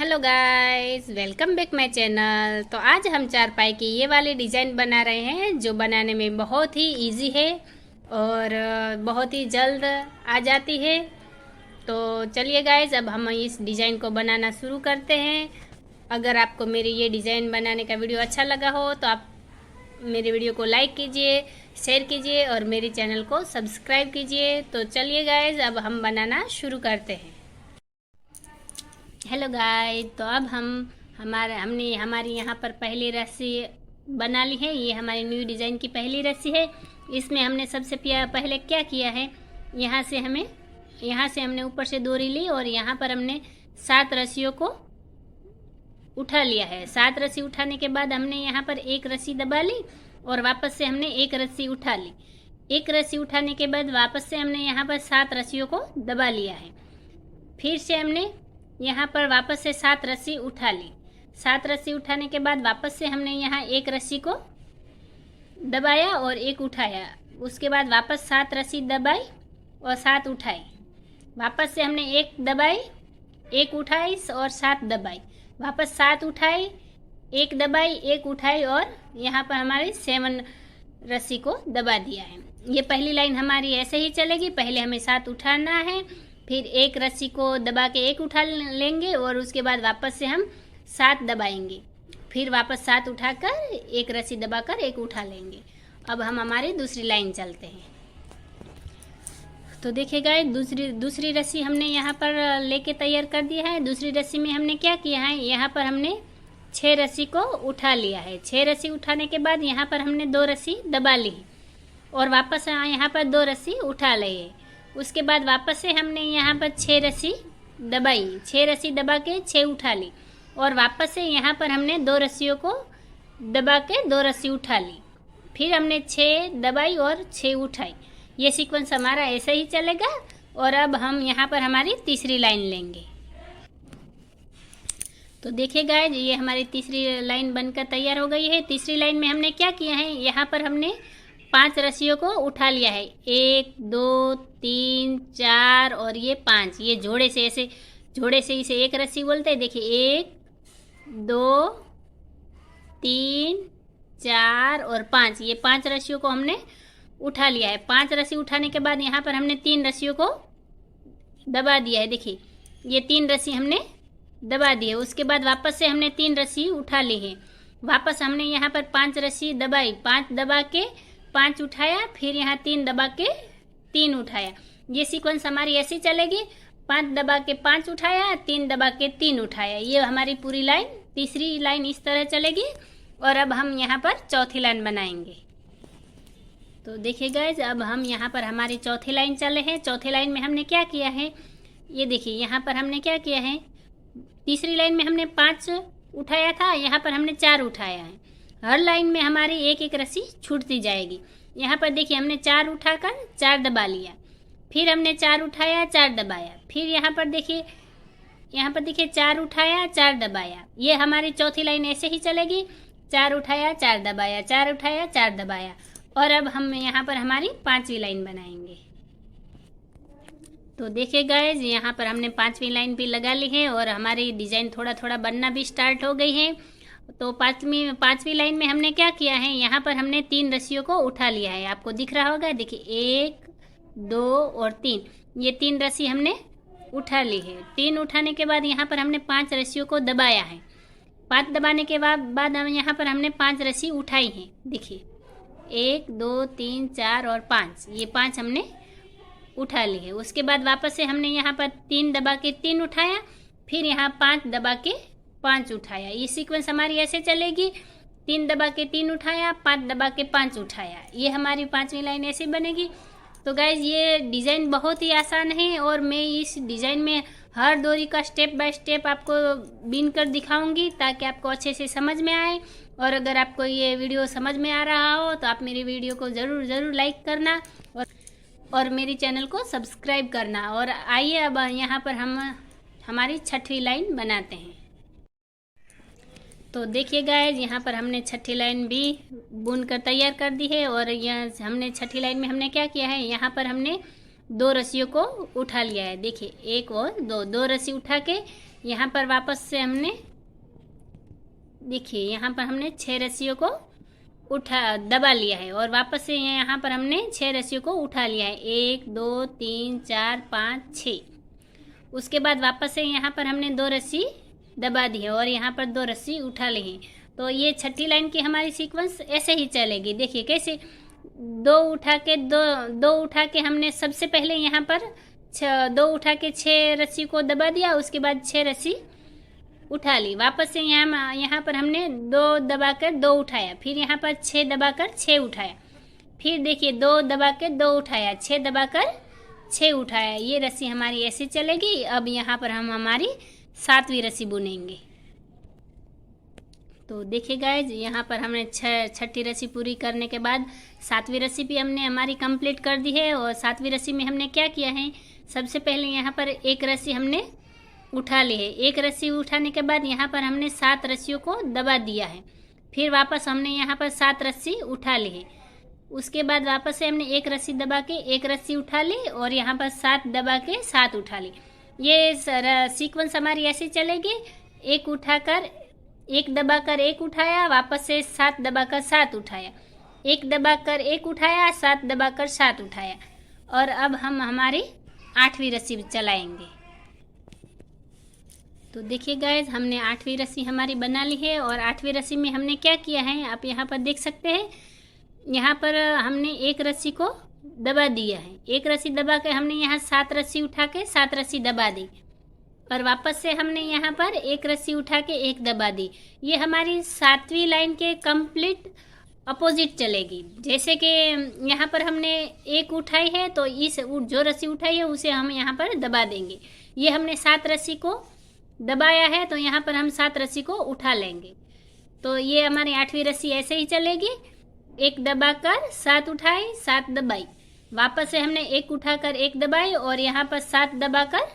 Hello guys, welcome back my channel. तो आज हम चारपाई की ये वाली डिज़ाइन बना रहे हैं जो बनाने में बहुत ही इजी है और बहुत ही जल्द आ जाती है। तो चलिए गाइस, अब हम इस डिज़ाइन को बनाना शुरू करते हैं। अगर आपको मेरी ये डिज़ाइन बनाने का वीडियो अच्छा लगा हो तो आप मेरे वीडियो को लाइक कीजिए, शेयर कीजिए और मेरे चैनल को सब्सक्राइब कीजिए। तो चलिए गाइस, अब हम बनाना शुरू करते हैं। हेलो गाइस, तो अब हमने हमारी यहाँ पर पहली रस्सी बना ली है। ये हमारी न्यू डिज़ाइन की पहली रस्सी है। इसमें हमने सबसे पहले क्या किया है, यहाँ से हमने ऊपर से डोरी ली और यहाँ पर हमने 7 रस्सियों को उठा लिया है। 7 रस्सी उठाने के बाद हमने यहाँ पर एक रस्सी दबा ली और वापस से हमने एक रस्सी उठा ली। एक रस्सी उठाने के बाद वापस से हमने यहाँ पर 7 रस्सियों को दबा लिया है। फिर से हमने यहाँ पर वापस से 7 रस्सी उठा ली। 7 रस्सी उठाने के बाद वापस से हमने यहाँ एक रस्सी को दबाया और एक उठाया। उसके बाद वापस 7 रस्सी दबाई और 7 उठाई। वापस से हमने एक दबाई, एक उठाई और 7 दबाई। वापस 7 उठाई, एक दबाई, एक उठाई और यहाँ पर हमारी 7 रस्सी को दबा दिया है। ये पहली लाइन हमारी ऐसे ही चलेगी। पहले हमें 7 उठाना है, फिर एक रस्सी को दबा के एक उठा लेंगे और उसके बाद वापस से हम 7 दबाएंगे। फिर वापस 7 उठाकर एक रस्सी दबाकर एक उठा लेंगे। अब हम हमारी दूसरी लाइन चलते हैं। तो देखिए गाइस, दूसरी रस्सी हमने यहाँ पर लेके तैयार कर दिया है। दूसरी रस्सी में हमने क्या किया है, यहाँ पर हमने 6 रस्सी को उठा लिया है। 6 रस्सी उठाने के बाद यहाँ पर हमने 2 रस्सी दबा ली है और वापस यहाँ पर 2 रस्सी उठा ली है। उसके बाद वापस से हमने यहाँ पर 6 रस्सी दबाई। 6 रस्सी दबा के 6 उठा ली और वापस से यहाँ पर हमने 2 रस्सियों को दबा के 2 रस्सी उठा ली। फिर हमने 6 दबाई और 6 उठाई। ये सीक्वेंस हमारा ऐसे ही चलेगा। और अब हम यहाँ पर हमारी तीसरी लाइन लेंगे। तो देखिए गाइस, ये हमारी तीसरी लाइन बनकर तैयार हो गई है। तीसरी लाइन में हमने क्या किया है, यहाँ पर हमने 5 रस्सियों को उठा लिया है। 1 2 3 4 और ये 5। ये जोड़े से इसे एक रस्सी बोलते हैं। देखिए 1 2 3 4 और 5। ये 5 रस्सियों को हमने उठा लिया है। 5 रस्सी उठाने के बाद यहाँ पर हमने 3 रस्सियों को दबा दिया है। देखिए ये 3 रस्सी हमने दबा दी है। उसके बाद वापस से हमने 3 रस्सी उठा ली है। वापस हमने यहाँ पर 5 रस्सी दबाई, 5 दबा के 5 उठाया, फिर यहाँ 3 दबा के 3 उठाया। ये सीक्वेंस हमारी ऐसी चलेगी। 5 दबा के 5 उठाया, 3 दबा के 3 उठाया। ये हमारी पूरी लाइन, तीसरी लाइन इस तरह चलेगी। और अब हम यहाँ पर चौथी लाइन बनाएंगे। तो देखिए गाइस, अब हम यहाँ पर हमारी चौथी लाइन चले हैं। चौथी लाइन में हमने क्या किया है, ये देखिए यहाँ पर हमने क्या किया है, तीसरी लाइन में हमने 5 उठाया था, यहाँ पर हमने 4 उठाया है। हर लाइन में हमारी एक एक रस्सी छूटती जाएगी। यहाँ पर देखिए हमने 4 उठाकर 4 दबा लिया, फिर हमने 4 उठाया 4 दबाया, फिर यहाँ पर देखिए 4 उठाया 4 दबाया। ये हमारी चौथी लाइन ऐसे ही चलेगी। 4 उठाया 4 दबाया, 4 उठाया 4 दबाया। और अब हम यहाँ पर हमारी 5वीं लाइन बनाएंगे। तो देखिए गाइस, यहाँ पर हमने 5वीं लाइन भी लगा ली है और हमारी डिज़ाइन थोड़ा थोड़ा बनना भी स्टार्ट हो गई है। तो पाँचवीं लाइन में हमने क्या किया है, यहाँ पर हमने 3 रस्सियों को उठा लिया है। आपको दिख रहा होगा, देखिए 1 2 और 3। ये 3 रस्सी हमने उठा ली है। 3 उठाने के बाद यहाँ पर हमने 5 रस्सियों को दबाया है। 5 दबाने के बाद हम यहाँ पर हमने 5 रस्सी उठाई है। देखिए 1 2 3 4 और 5। ये 5 हमने उठा ली है। उसके बाद वापस से हमने यहाँ पर 3 दबा के 3 उठाया, फिर यहाँ 5 दबा के 5 उठाया। ये सीक्वेंस हमारी ऐसे चलेगी। 3 दबा के 3 उठाया, 5 दबा के 5 उठाया। ये हमारी 5वीं लाइन ऐसे बनेगी। तो गाइज, ये डिज़ाइन बहुत ही आसान है और मैं इस डिज़ाइन में हर डोरी का स्टेप बाय स्टेप आपको बीन कर दिखाऊंगी ताकि आपको अच्छे से समझ में आए। और अगर आपको ये वीडियो समझ में आ रहा हो तो आप मेरी वीडियो को ज़रूर लाइक करना और मेरे चैनल को सब्सक्राइब करना। और आइए अब यहाँ पर हम हमारी 6वीं लाइन बनाते हैं। तो देखिए गाइस, यहाँ पर हमने 6ठी लाइन भी बुन कर तैयार कर दी है। और यह हमने 6ठी लाइन में हमने क्या किया है, यहाँ पर हमने 2 रस्सियों को उठा लिया है। देखिए 1 और 2 रस्सी उठा के यहाँ पर वापस से हमने देखिए यहाँ पर हमने 6 रस्सियों को दबा लिया है और वापस से यहाँ पर हमने 6 रस्सियों को उठा लिया है। 1 2 3 4 5 6। उसके बाद वापस से यहाँ पर हमने 2 रस्सी दबा दी है और यहाँ पर 2 रस्सी उठा ली है। तो ये छठी लाइन की हमारी सीक्वेंस ऐसे ही चलेगी। देखिए कैसे, दो उठा के हमने सबसे पहले यहाँ पर 2 उठा के 6 रस्सी को दबा दिया, उसके बाद 6 रस्सी उठा ली। वापस से यहाँ पर हमने 2 दबाकर 2 उठाया, फिर यहाँ पर 6 दबाकर 6 उठाया, फिर देखिए 2 दबाकर 2 उठाया, 6 दबाकर 6 उठाया। ये रस्सी हमारी ऐसे चलेगी। अब यहाँ पर हम हमारी 7वीं रस्सी बुनेंगे। तो देखिए गाइज, यहाँ पर हमने छठी रस्सी पूरी करने के बाद 7वीं रस्सी भी हमने हमारी कंप्लीट कर दी है। और 7वीं रस्सी में हमने क्या किया है, सबसे पहले यहाँ पर 1 रस्सी हमने उठा ली है। 1 रस्सी उठाने के बाद यहाँ पर हमने 7 रस्सियों को दबा दिया है, फिर वापस हमने यहाँ पर 7 रस्सी उठा ली है। उसके बाद वापस से हमने 1 रस्सी दबा के 1 रस्सी उठा ली और यहाँ पर 7 दबा के 7 उठा ली। ये सीक्वेंस हमारी ऐसी चलेगी। 1 उठाकर 1 दबाकर 1 उठाया, वापस से 7 दबाकर 7 उठाया, 1 दबाकर 1 उठाया, 7 दबाकर 7 उठाया। और अब हम हमारी 8वीं रस्सी चलाएंगे। तो देखिए गाइज, हमने 8वीं रस्सी हमारी बना ली है। और 8वीं रस्सी में हमने क्या किया है, आप यहाँ पर देख सकते हैं। यहाँ पर हमने 1 रस्सी को दबा दिया है। 1 रस्सी दबा के हमने यहाँ 7 रस्सी उठा के 7 रस्सी दबा दी और वापस से हमने यहाँ पर 1 रस्सी उठा के 1 दबा दी। ये हमारी 7वीं लाइन के कंप्लीट अपोजिट चलेगी। जैसे कि यहाँ पर हमने 1 उठाई है तो इस जो रस्सी उठाई है उसे हम यहाँ पर दबा देंगे। ये हमने 7 रस्सी को दबाया है तो यहाँ पर हम 7 रस्सी को उठा लेंगे। तो ये हमारी 8वीं रस्सी ऐसे ही चलेगी। 1 दबाकर 7 उठाई, 7 दबाई, वापस से हमने 1 उठाकर 1 दबाई और यहाँ पर 7 दबाकर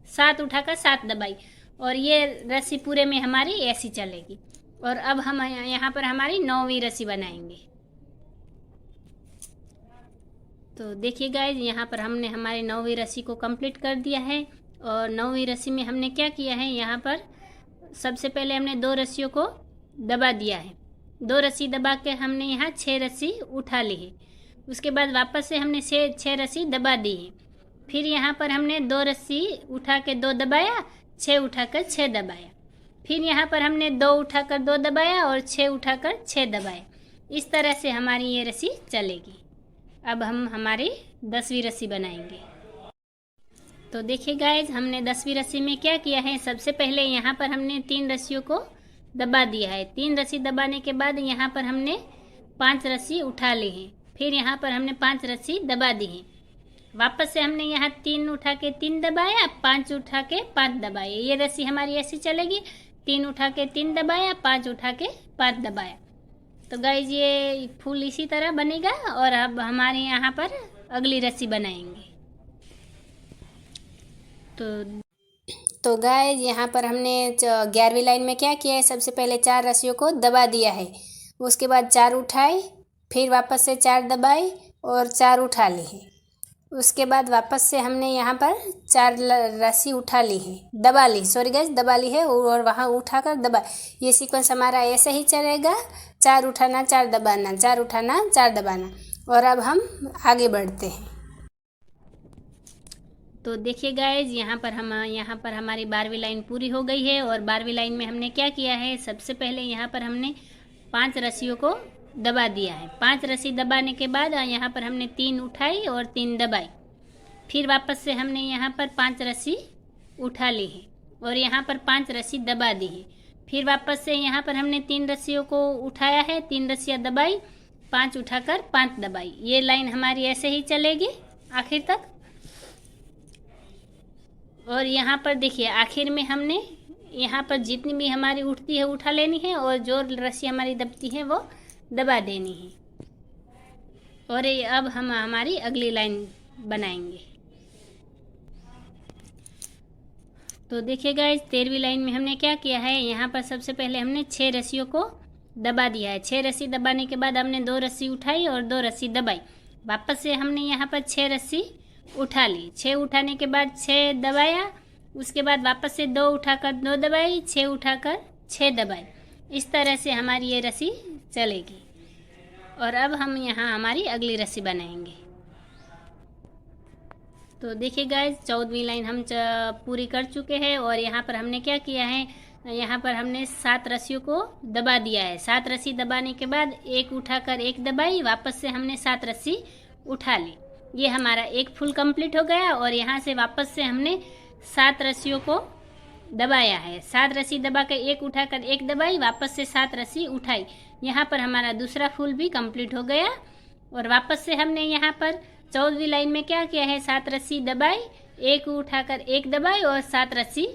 7 उठाकर 7 दबाई। और ये रस्सी पूरे में हमारी ऐसी चलेगी। और अब हम यहाँ पर हमारी 9वीं रस्सी बनाएंगे। तो देखिए गाइज, यहाँ पर हमने हमारी 9वीं रस्सी को कंप्लीट कर दिया है। और 9वीं रस्सी में हमने क्या किया है, यहाँ पर सबसे पहले हमने 2 रस्सियों को दबा दिया है। 2 रस्सी दबा के हमने यहाँ 6 रस्सी उठा ली है। उसके बाद वापस से हमने 6 रस्सी दबा दी है। फिर यहाँ पर हमने 2 रस्सी उठा के 2 दबाया, 6 उठाकर 6 दबाया। फिर यहाँ पर हमने 2 उठाकर 2 दबाया और 6 उठाकर 6 दबाया। इस तरह से हमारी ये रस्सी चलेगी। अब हम हमारी 10वीं रस्सी बनाएंगे। तो देखिए गाइज, हमने 10वीं रस्सी में क्या किया है, सबसे पहले यहाँ पर हमने 3 रस्सियों को दबा दिया है। 3 रस्सी दबाने के बाद यहाँ पर हमने 5 रस्सी उठा ली है। फिर यहाँ पर हमने 5 रस्सी दबा दी है। वापस से हमने यहाँ 3 उठा के 3 दबाया, 5 उठा के 5 दबाए। ये रस्सी हमारी ऐसी चलेगी। 3 उठा के 3 दबाया, 5 उठा के 5 दबाया। तो गाइज, ये फूल इसी तरह बनेगा। और अब हमारे यहाँ पर अगली रस्सी बनाएंगे। तो गाइज, यहाँ पर हमने 11वीं लाइन में क्या किया है, सबसे पहले 4 रस्सियों को दबा दिया है। उसके बाद 4 उठाई, फिर वापस से 4 दबाई और 4 उठा ली है। उसके बाद वापस से हमने यहाँ पर 4 रस्सी उठा ली है, दबा ली, सॉरी गाइज, दबा ली है और वहाँ उठाकर दबा। ये सीक्वेंस हमारा ऐसे ही चलेगा। 4 उठाना, 4 दबाना, 4 उठाना, 4 दबाना। और अब हम आगे बढ़ते हैं। तो देखिए गाइज, यहाँ पर हमारी 12वीं लाइन पूरी हो गई है। और 12वीं लाइन में हमने क्या किया है, सबसे पहले यहाँ पर हमने 5 रस्सियों को दबा दिया है। 5 रस्सी दबाने के बाद यहाँ पर हमने 3 उठाई और 3 दबाई। फिर वापस से हमने यहाँ पर 5 रस्सी उठा ली है और यहाँ पर 5 रस्सी दबा दी है। फिर वापस से यहाँ पर हमने 3 रस्सियों को उठाया है, 3 रस्सियाँ दबाई, 5 उठाकर 5 दबाई। ये लाइन हमारी ऐसे ही चलेगी आखिर तक। और यहाँ पर देखिए, आखिर में हमने यहाँ पर जितनी भी हमारी उठती है उठा लेनी है और जो रस्सी हमारी दबती है वो दबा देनी है। और अब हम हमारी अगली लाइन बनाएंगे। तो देखिए गाइज, 13वीं लाइन में हमने क्या किया है, यहाँ पर सबसे पहले हमने 6 रस्सियों को दबा दिया है। 6 रस्सी दबाने के बाद हमने 2 रस्सी उठाई और 2 रस्सी दबाई। वापस से हमने यहाँ पर 6 रस्सी उठा ली। 6 उठाने के बाद 6 दबाया उसके बाद वापस से 2 उठाकर 2 दबाई, 6 उठाकर 6 दबाई। इस तरह से हमारी ये रस्सी चलेगी। और अब हम यहाँ हमारी अगली रस्सी बनाएंगे। तो देखिए गाइज 14वीं लाइन हम पूरी कर चुके हैं। और यहाँ पर हमने क्या किया है, यहाँ पर हमने 7 रस्सियों को दबा दिया है। 7 रस्सी दबाने के बाद 1 उठाकर 1 दबाई, वापस से हमने 7 रस्सी उठा ली। ये हमारा एक फुल कंप्लीट हो गया। और यहाँ से वापस से हमने 7 रस्सियों को दबाया है। 7 रस्सी दबा कर 1 उठाकर 1 दबाई, वापस से 7 रस्सी उठाई। यहाँ पर हमारा दूसरा फुल भी कंप्लीट हो गया। और वापस से हमने यहाँ पर 14वीं लाइन में क्या किया है, 7 रस्सी दबाई, 1 उठाकर 1 दबाई और 7 रस्सी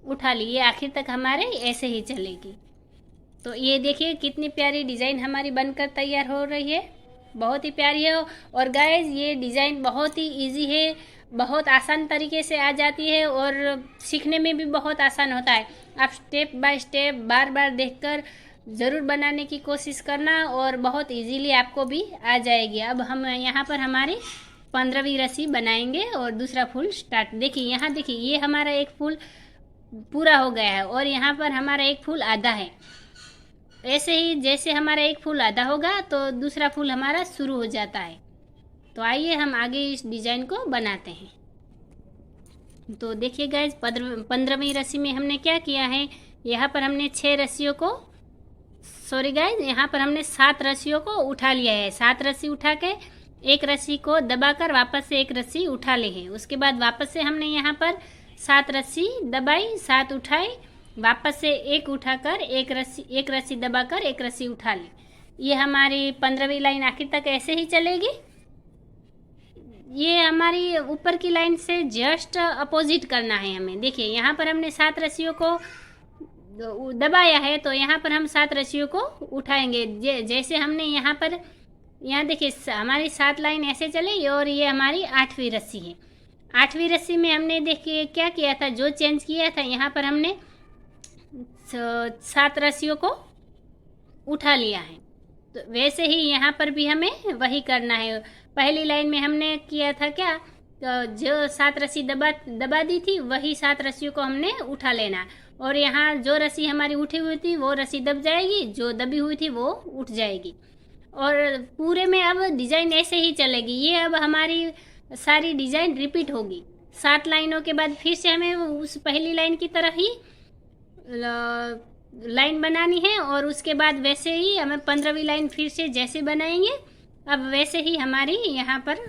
उठा ली। ये आखिर तक हमारे ऐसे ही चलेगी। तो ये देखिए कितनी प्यारी डिज़ाइन हमारी बनकर तैयार हो रही है, बहुत ही प्यारी है। और गाइस ये डिज़ाइन बहुत ही इजी है, बहुत आसान तरीके से आ जाती है और सीखने में भी बहुत आसान होता है। आप स्टेप बाय स्टेप बार बार देखकर ज़रूर बनाने की कोशिश करना और बहुत इजीली आपको भी आ जाएगी। अब हम यहाँ पर हमारी 15वीं रस्सी बनाएंगे और दूसरा फूल स्टार्ट। देखिए यहाँ देखिए ये हमारा एक फूल पूरा हो गया है और यहाँ पर हमारा एक फूल आधा है। ऐसे ही जैसे हमारा एक फूल आधा होगा तो दूसरा फूल हमारा शुरू हो जाता है। तो आइए हम आगे इस डिज़ाइन को बनाते हैं। तो देखिए गाइज 15वीं रस्सी में हमने क्या किया है, यहाँ पर हमने 6 रस्सियों को यहाँ पर हमने 7 रस्सियों को उठा लिया है। 7 रस्सी उठा के एक रस्सी को दबाकर वापस से एक रस्सी उठा ली है। उसके बाद वापस से हमने यहाँ पर 7 रस्सी दबाई, 7 उठाई, वापस से 1 उठाकर एक रस्सी दबाकर एक रस्सी उठा ली। ये हमारी 15वीं लाइन आखिर तक ऐसे ही चलेगी। ये हमारी ऊपर की लाइन से जस्ट अपोजिट करना है हमें। देखिए यहाँ पर हमने 7 रस्सियों को दबाया है तो यहाँ पर हम 7 रस्सियों को उठाएंगे। जैसे हमने यहाँ देखिए हमारी 7 लाइन ऐसे चलेगी और ये हमारी 8वीं रस्सी है। 8वीं रस्सी में हमने देखिए क्या किया था, जो चेंज किया था, यहाँ पर हमने 7 रस्सियों को उठा लिया है। तो वैसे ही यहाँ पर भी हमें वही करना है। पहली लाइन में हमने किया था क्या, तो जो 7 रस्सी दबा दी थी वही 7 रस्सियों को हमने उठा लेना। और यहाँ जो रस्सी हमारी उठी हुई थी वो रस्सी दब जाएगी, जो दबी हुई थी वो उठ जाएगी। और पूरे में अब डिज़ाइन ऐसे ही चलेगी। ये अब हमारी सारी डिज़ाइन रिपीट होगी। 7 लाइनों के बाद फिर से हमें उस पहली लाइन की तरह ही लाइन बनानी है और उसके बाद वैसे ही हमें 15वीं लाइन फिर से जैसे बनाएंगे अब वैसे ही हमारी यहाँ पर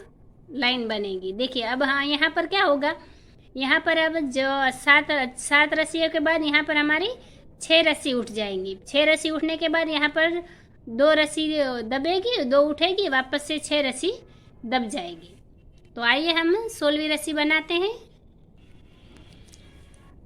लाइन बनेगी। देखिए अब हाँ यहाँ पर क्या होगा, यहाँ पर अब जो 7 रस्सियों के बाद यहाँ पर हमारी 6 रस्सी उठ जाएंगी। 6 रस्सी उठने के बाद यहाँ पर 2 रस्सी दबेगी, 2 उठेगी, वापस से 6 रस्सी दब जाएगी। तो आइए हम 16वीं रस्सी बनाते हैं।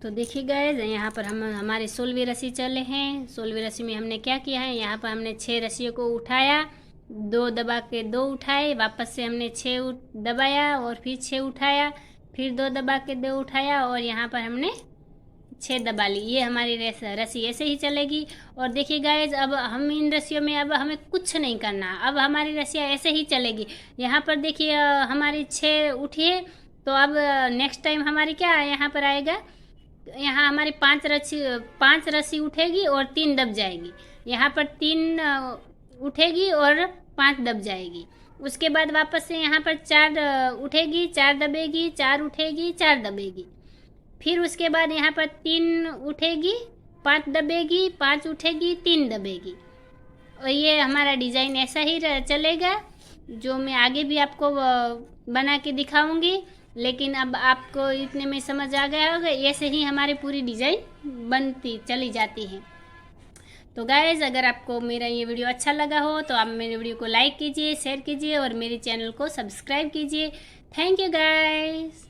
तो देखिए गाइस यहाँ पर हम हमारी 16वीं रस्सी चले हैं। 16वीं रस्सी में हमने क्या किया है, यहाँ पर हमने 6 रस्सियों को उठाया, 2 दबा के 2 उठाए, वापस से हमने 6 दबाया और फिर 6 उठाया, फिर 2 दबा के 2 उठाया और यहाँ पर हमने 6 दबा ली। ये हमारी रस्सी ऐसे ही चलेगी। और देखिए गाइज अब हम इन रस्सियों में अब हमें कुछ नहीं करना, अब हमारी रस्सियाँ ऐसे ही चलेगी। यहाँ पर देखिए हमारी 6 उठी है तो अब नेक्स्ट टाइम हमारी क्या यहाँ पर आएगा, यहाँ हमारी 5 रस्सी उठेगी और 3 दब जाएगी। यहाँ पर 3 उठेगी और 5 दब जाएगी। उसके बाद वापस से यहाँ पर 4 उठेगी, 4 दबेगी, 4 उठेगी, 4 दबेगी। फिर उसके बाद यहाँ पर 3 उठेगी, 5 दबेगी, 5 उठेगी, 3 दबेगी। और ये हमारा डिज़ाइन ऐसा ही चलेगा, जो मैं आगे भी आपको बना के दिखाऊंगी। लेकिन अब आपको इतने में समझ आ गया होगा, ऐसे ही हमारी पूरी डिज़ाइन बनती चली जाती है। तो गाइज़ अगर आपको मेरा ये वीडियो अच्छा लगा हो तो आप मेरे वीडियो को लाइक कीजिए, शेयर कीजिए और मेरे चैनल को सब्सक्राइब कीजिए। Thank you guys.